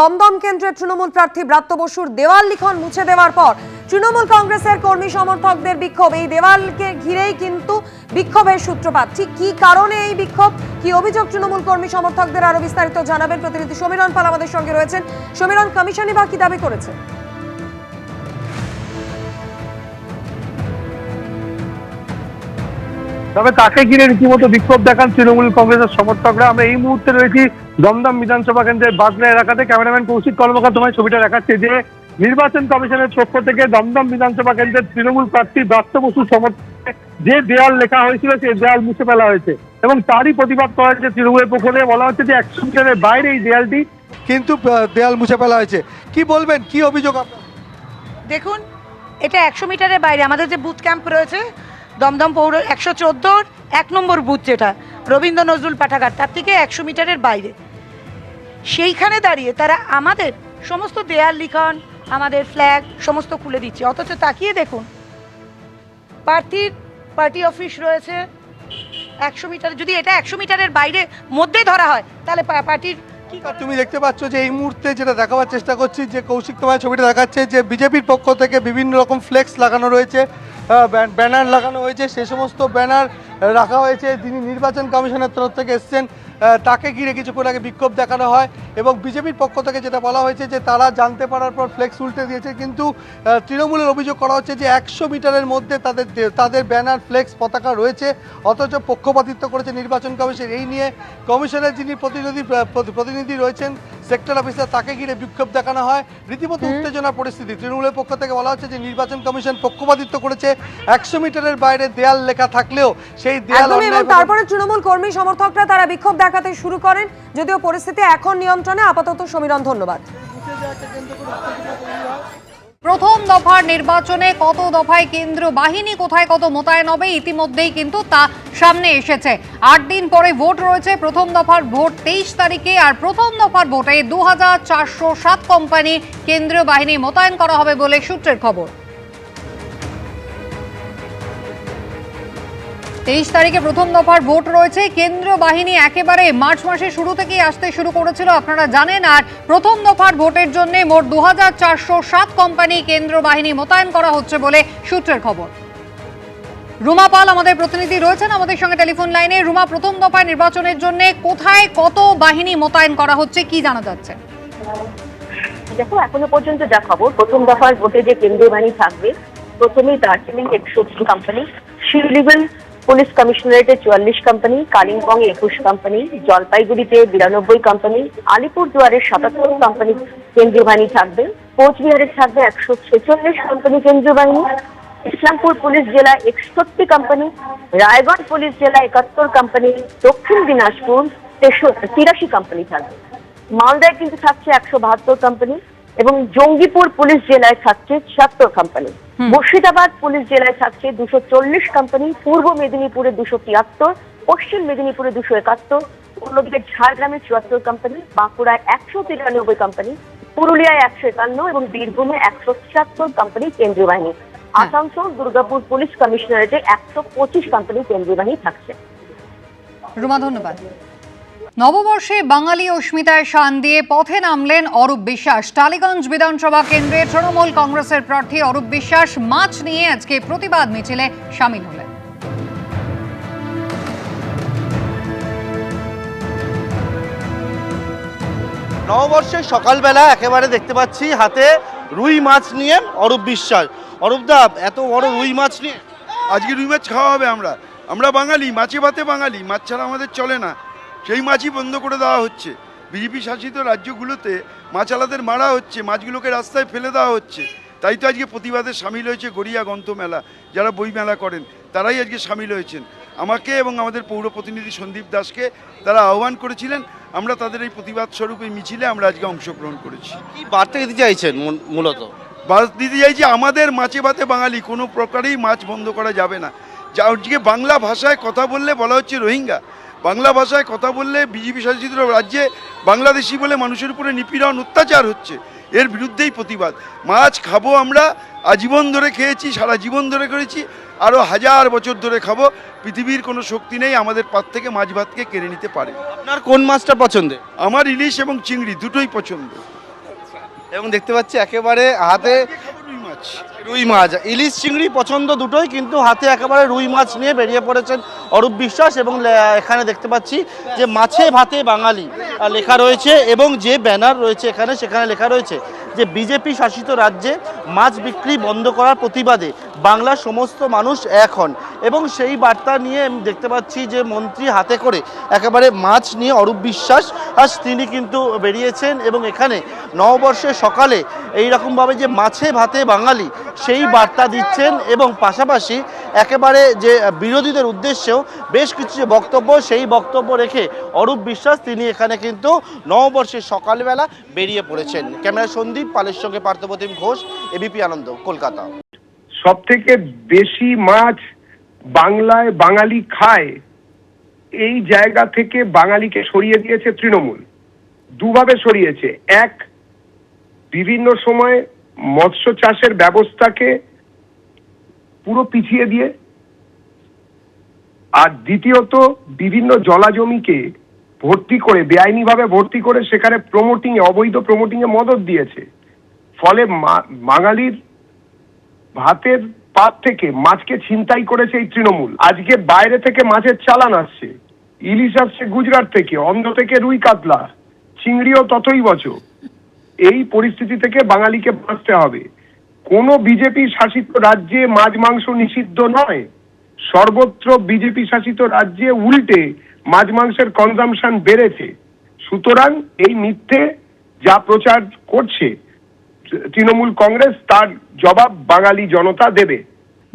দমদম কেন্দ্রের তৃণমূল প্রার্থী ব্রাত্য বসুর দেওয়াল লিখন মুছে দেওয়ার পর তৃণমূল কংগ্রেসের কর্মী সমর্থকদের বিক্ষোভ। এই দেওয়ালকে ঘিরেই কিন্তু বিক্ষোভের সূত্রপাত। ঠিক কি কারণে এই বিক্ষোভ, কি অভিযোগ তৃণমূল কর্মী সমর্থকদের, আরো বিস্তারিত জানাবেন প্রতিনিধি সমীরণ পাল আমাদের সঙ্গে রয়েছেন। সমীরণ, কমিশনই বা কি দাবি করেছে? তবে তাকে ঘিরে রীতিমতো বিক্ষোভ দেখান তৃণমূল কংগ্রেসের সমর্থকরা। আমরা এই মুহূর্তে রয়েছি দমদম বিধানসভা কেন্দ্রের বাগলা এলাকাতে। ক্যামেরাম্যান কৌশিক কর্মকার তোমায় ছবিটা দেখাচ্ছে যে নির্বাচন কমিশনের পক্ষ থেকে দমদম বিধানসভা কেন্দ্রের তৃণমূল প্রার্থী ব্রাত্য বসুর সমর্থনে যে দেয়াল লেখা হয়েছিল সেই দেয়াল মুছে ফেলা হয়েছে এবং তারই প্রতিবাদ করা হয়েছে তৃণমূলের পক্ষ থেকে। বলা হচ্ছে যে 100 মিটারের বাইরে এই দেয়ালটি কিন্তু দেয়াল মুছে ফেলা হয়েছে। কি বলবেন, কি অভিযোগ আপনার? দেখুন, এটা 100 মিটারের বাইরে আমাদের যে বুথ ক্যাম্প রয়েছে দমদম পৌর 114 1 নম্বর বুথ, যেটা রবীন্দ্র নজরুল পাঠাগার, তার থেকে 100 মিটারের বাইরে। সেইখানে দাঁড়িয়ে তারা আমাদের সমস্ত দেয়াল লিখন, আমাদের ফ্ল্যাগ সমস্ত খুলে দিচ্ছে। অথচ তাকিয়ে দেখুন, পার্টি অফিস রয়েছে 100 মিটার। যদি এটা 100 মিটারের বাইরে মধ্যে ধরা হয় তাহলে পার্টির কি? তুমি দেখতে পাচ্ছ যে এই মুহূর্তে যেটা দেখাবার চেষ্টা করছি, যে কৌশিক তোমার ছবিটা দেখাচ্ছে যে বিজেপির পক্ষ থেকে বিভিন্ন রকম ফ্লেক্স লাগানো রয়েছে, ব্যানার লাগানো হয়েছে। সে সমস্ত ব্যানার রাখা হয়েছে। যিনি নির্বাচন কমিশনের তরফ থেকে এসছেন তাকে ঘিরে কিছুক্ষণ আগে বিক্ষোভ দেখানো হয় এবং বিজেপির পক্ষ থেকে যেটা বলা হয়েছে যে তারা জানতে পারার পর ফ্লেক্স উল্টে দিয়েছে। কিন্তু তৃণমূলের অভিযোগ করা হচ্ছে যে 100 মিটারের মধ্যে তাদের ব্যানার, ফ্লেক্স, পতাকা রয়েছে, অথচ পক্ষপাতিত্ব করেছে নির্বাচন কমিশন। এই নিয়ে কমিশনের যিনি প্রতিনিধি রয়েছেন, সেক্টর অফিসার, তাকে ঘিরে বিক্ষোভ দেখানো হয়। রীতিমতো উত্তেজনার পরিস্থিতি। তৃণমূলের পক্ষ থেকে বলা হচ্ছে যে নির্বাচন কমিশন পক্ষপাতিত্ব করেছে। 100 মিটারের বাইরে দেয়াল লেখা থাকলেও সেই দেয়াল, এবং তারপরে তৃণমূল কর্মী সমর্থকরা তারা বিক্ষোভ দেখাতে শুরু করেন। যদিও পরিস্থিতি এখন নিয়ন্ত্রণে আপাতত। সমীরণ, ধন্যবাদ। প্রথম দফার নির্বাচনে কত দফায় কেন্দ্র বাহিনী কোথায় কত মোতায়েন হবে ইতিমধ্যেই কিন্তু তা সামনে এসেছে। 8 দিন পরে ভোট রয়েছে। প্রথম দফার ভোট 23 তারিখে। আর প্রথম দফার ভোটে 2407 কোম্পানি কেন্দ্রীয় বাহিনী মোতায়েন করা হবে বলে সূত্রের খবর। 23 তারিখে প্রথম দফার ভোট রয়েছে। কেন্দ্রীয় বাহিনী একেবারে মার্চ মাসের শুরু থেকেই আসতে শুরু করেছিল, আপনারা জানেন। আর প্রথম দফার ভোটের জন্য মোট 2407 কোম্পানি কেন্দ্রীয় বাহিনী মোতায়েন করা হচ্ছে বলে সূত্রের খবর। রুমা পাল আমাদের প্রতিনিধি রয়েছেন আমাদের সঙ্গে টেলিফোন লাইনে। রুমা, প্রথম দফায় নির্বাচনের জন্য কোথায় কত বাহিনী মোতায়েন করা হচ্ছে, কি জানা যাচ্ছে? দেখো, এখনো পর্যন্ত যা খবর, প্রথম দফার ভোটে যে কেন্দ্রীয় বাহিনী থাকবে, প্রথমেই দার্জিলিং 61 কোম্পানি, শিলিগুড়ি পুলিশ কমিশনারেটে 44 কোম্পানি, কালিম্পং 21 কোম্পানি, জলপাইগুড়িতে 92 কোম্পানি, আলিপুরদুয়ারের 77 কোম্পানি কেন্দ্রীয় বাহিনী থাকবে, কোচবিহারে থাকবে 146 কোম্পানি কেন্দ্রীয় বাহিনী, ইসলামপুর পুলিশ জেলায় 61 কোম্পানি, রায়গঞ্জ পুলিশ জেলায় 71 কোম্পানি, দক্ষিণ দিনাজপুর 83 কোম্পানি থাকবে, মালদায় কিন্তু থাকছে 172 কোম্পানি এবং জঙ্গিপুর পুলিশ জেলায় থাকছে 76 কোম্পানি, মুর্শিদাবাদ পুলিশ জেলায় থাকছে 240 কোম্পানি, পূর্ব মেদিনীপুরে 273, পশ্চিম মেদিনীপুরে 271, অন্যদিকে ঝাড়গ্রামে 74 কোম্পানি, বাঁকুড়ায় 193 কোম্পানি, পুরুলিয়ায় 151 এবং বীরভূমে 176 কোম্পানি কেন্দ্রীয় বাহিনী। আসানসোল দুর্গাপুর পুলিশ কমিশনারেটে 125 কোম্পানি কেন্দ্রীয় বাহিনী থাকছে। রুমা, ধন্যবাদ। নববর্ষে বাঙালি অস্মিতায় শান দিয়ে পথে নামলেন অরূপ বিশ্বাস। টালিগঞ্জ বিধানসভা কেন্দ্রে তৃণমূল কংগ্রেসের প্রার্থী অরূপ বিশ্বাস মাছ নিয়ে আজকে প্রতিবাদ মিছিলে সামিল হলেন। নববর্ষের সকালবেলা একেবারে দেখতে পাচ্ছি হাতে রুই মাছ নিয়ে অরূপ বিশ্বাস। অরূপদা, এত বড় রুই মাছ নিয়ে? আজকে রুই মাছ খাওয়া হবে। আমরা বাঙালি, মাছে ভাতে বাঙালি, মাছ ছাড়া আমাদের চলে না। সেই মাছই বন্ধ করে দেওয়া হচ্ছে। বিজেপি শাসিত রাজ্যগুলোতে মাছালাদের মারা হচ্ছে, মাছগুলোকে রাস্তায় ফেলে দেওয়া হচ্ছে। তাই তো আজকে প্রতিবাদে সামিল হয়েছে গড়িয়া গ্রন্থমেলা, যারা বই মেলা করেন তারাই আজকে সামিল হয়েছেন। আমাকে এবং আমাদের পৌর প্রতিনিধি সন্দীপ দাসকে তারা আহ্বান করেছিলেন। আমরা তাদের এই প্রতিবাদ স্বরূপ এই মিছিলে আমরা আজকে অংশগ্রহণ করেছি। কি বার্তা দিতে চাইছেন মূলত? বার্তা দিতে চাইছি আমাদের মাছে ভাতে বাঙালি, কোনো প্রকারেই মাছ বন্ধ করা যাবে না। যা আজকে বাংলা ভাষায় কথা বললে বলা হচ্ছে রোহিঙ্গা, বাংলা ভাষায় কথা বললে বিজেপি শাসিত রাজ্যে বাংলাদেশি বলে মানুষের উপরে নিপীড়ন, অত্যাচার হচ্ছে। এর বিরুদ্ধেই প্রতিবাদ। মাছ খাবো, আমরা আজীবন ধরে খেয়েছি, সারা জীবন ধরে করেছি, আরও 1000 বছর ধরে খাবো। পৃথিবীর কোনো শক্তি নেই আমাদের পাত থেকে মাছ ভাতকে কেড়ে নিতে পারে। আপনার কোন মাছটা পছন্দের? আমার ইলিশ এবং চিংড়ি দুটোই পছন্দ। এবং দেখতে পাচ্ছি একেবারে হাতে রুই মাছ। রুই মাছ, ইলিশ চিংড়ি পছন্দ দুটোই, কিন্তু হাতে একেবারে রুই মাছ নিয়ে বেরিয়ে পড়েছেন অরূপ বিশ্বাস। এবং এখানে দেখতে পাচ্ছি যে মাছে ভাতে বাঙালি লেখা রয়েছে, এবং যে ব্যানার রয়েছে এখানে, সেখানে লেখা রয়েছে যে বিজেপি শাসিত রাজ্যে মাছ বিক্রি বন্ধ করার প্রতিবাদে বাংলার সমস্ত মানুষ এক হন। এবং সেই বার্তা নিয়ে আমি দেখতে পাচ্ছি যে মন্ত্রী হাতে করে একেবারে মাছ নিয়ে অরূপ বিশ্বাস তিনি কিন্তু বেরিয়েছেন, এবং এখানে নববর্ষের সকালে এইরকমভাবে যে মাছে ভাতে বাঙালি সেই বার্তা দিচ্ছেন। এবং পাশাপাশি একেবারে যে বিরোধীদের উদ্দেশ্যেও বেশ কিছু যে বক্তব্য, সেই বক্তব্য রেখে অরূপ বিশ্বাস তিনি এখানে কিন্তু নববর্ষের সকালবেলা বেরিয়ে পড়েছেন। ক্যামেরা সন্দীপ পালের সঙ্গে পার্থপ্রতিম ঘোষ, এবিপি আনন্দ, কলকাতা। সব থেকে বেশি মাছ বাংলায় বাঙালি খায়, এই জায়গা থেকে বাঙালিকে সরিয়ে দিয়েছে তৃণমূল। দুভাবে সরিয়েছে। এক, বিভিন্ন সময় মৎস্য চাষের ব্যবস্থাকে পুরো পিছিয়ে দিয়ে, আর দ্বিতীয়ত বিভিন্ন জলাজমিকে ভর্তি করে, বেআইনিভাবে ভর্তি করে সেখানে অবৈধ প্রমোটিংয়ে মদত দিয়েছে। ফলে বাঙালির ভাতের পাত থেকে মাছকে ছিনতাই করেছে এই তৃণমূল। আজকে বাইরে থেকে মাছের চালান আসছে, ইলিশ আসছে গুজরাট থেকে, অন্ধ্র থেকে রুই কাতলা, চিংড়িও ততই বছর। এই পরিস্থিতি থেকে বাঙালিকে বাঁচতে হবে। কোনো বিজেপি শাসিত রাজ্যে মাছ মাংস নিষিদ্ধ নয়, সর্বত্র বিজেপি শাসিত রাজ্যে উল্টে মাছ মাংসের কনজাম্পশন বেড়েছে। সুতরাং এই মিথ্যে যা প্রচার করছে তৃণমূল কংগ্রেস, তার জবাব বাঙালি জনতা দেবে।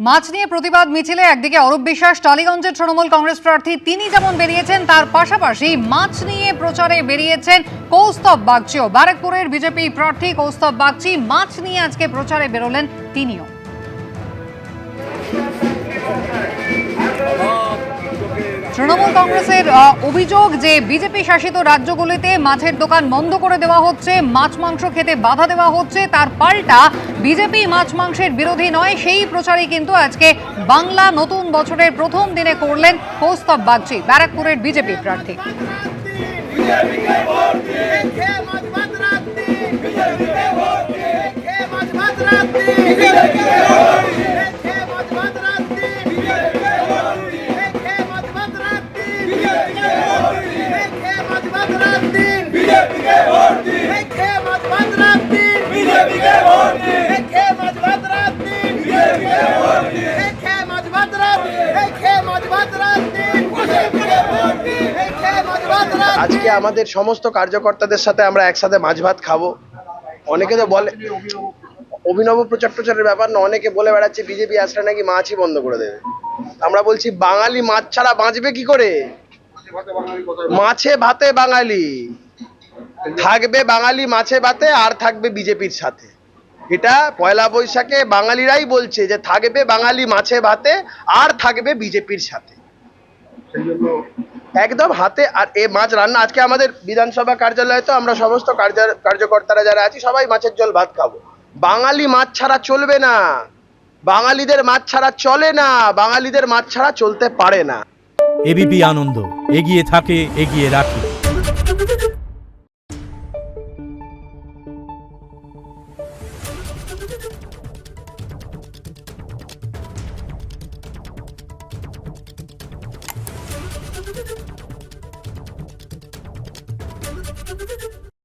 মাছ নিয়ে প্রতিবাদ মিছিলে একদিকে অরূপ বিশ্বাস, টালিগঞ্জের তৃণমূল কংগ্রেস প্রার্থী, তিনি যেমন বেরিয়েছেন, তার পাশাপাশি মাছ নিয়ে প্রচারে বেরিয়েছেন কৌস্তব বাগচিও। ব্যারাকপুরের বিজেপি প্রার্থী কৌস্তব বাগচি মাছ নিয়ে আজকে প্রচারে বেরোলেন তিনিও। তৃণমূল কংগ্রেসের অভিযোগ যে বিজেপি শাসিত রাজ্যগুলিতে মাছের দোকান বন্ধ করে দেওয়া হচ্ছে, মাছ মাংস খেতে বাধা দেওয়া হচ্ছে, তার পাল্টা বিজেপি মাছ মাংসের বিরোধী নয়, সেই প্রচারই কিন্তু আজকে বাংলা নতুন বছরের প্রথম দিনে করলেন কৌস্তব বাগচি, ব্যারাকপুরের বিজেপি প্রার্থী। আজকে আমাদের সমস্ত কার্যকর্তাদের সাথে আমরা একসাথে মাছ ভাত খাবো। অনেকে তো বলে অভিনব প্রচারের ব্যাপার না, অনেকে বলে বেড়াচ্ছে বিজেপি আসলে নাকি মাছই বন্ধ করে দেবে। আমরা বলছি বাঙালি মাছ ছাড়া বাঁচবে কি করে? মাছে ভাতে বাঙালি থাকবে, বাঙালি মাছে ভাতে আর থাকবে বিজেপির সাথে। এটা পয়লা বৈশাখে বাঙালিরাই বলছে যে থাকবে বাঙালি মাছে ভাতে আর থাকবে বিজেপির সাথে। একদম হাতে। আর এ মাছ রান্না আজকে আমাদের বিধানসভা কার্যালয়ে তো আমরা সমস্ত কার্যকর্তারা যারা আছি সবাই মাছের ঝোল ভাত খাবো। বাঙালি মাছ ছাড়া চলবে না, বাঙালিদের মাছ ছাড়া চলে না, বাঙালিদের মাছ ছাড়া চলতে পারে না। এবিপি আনন্দ, এগিয়ে থাকে, এগিয়ে রাখে।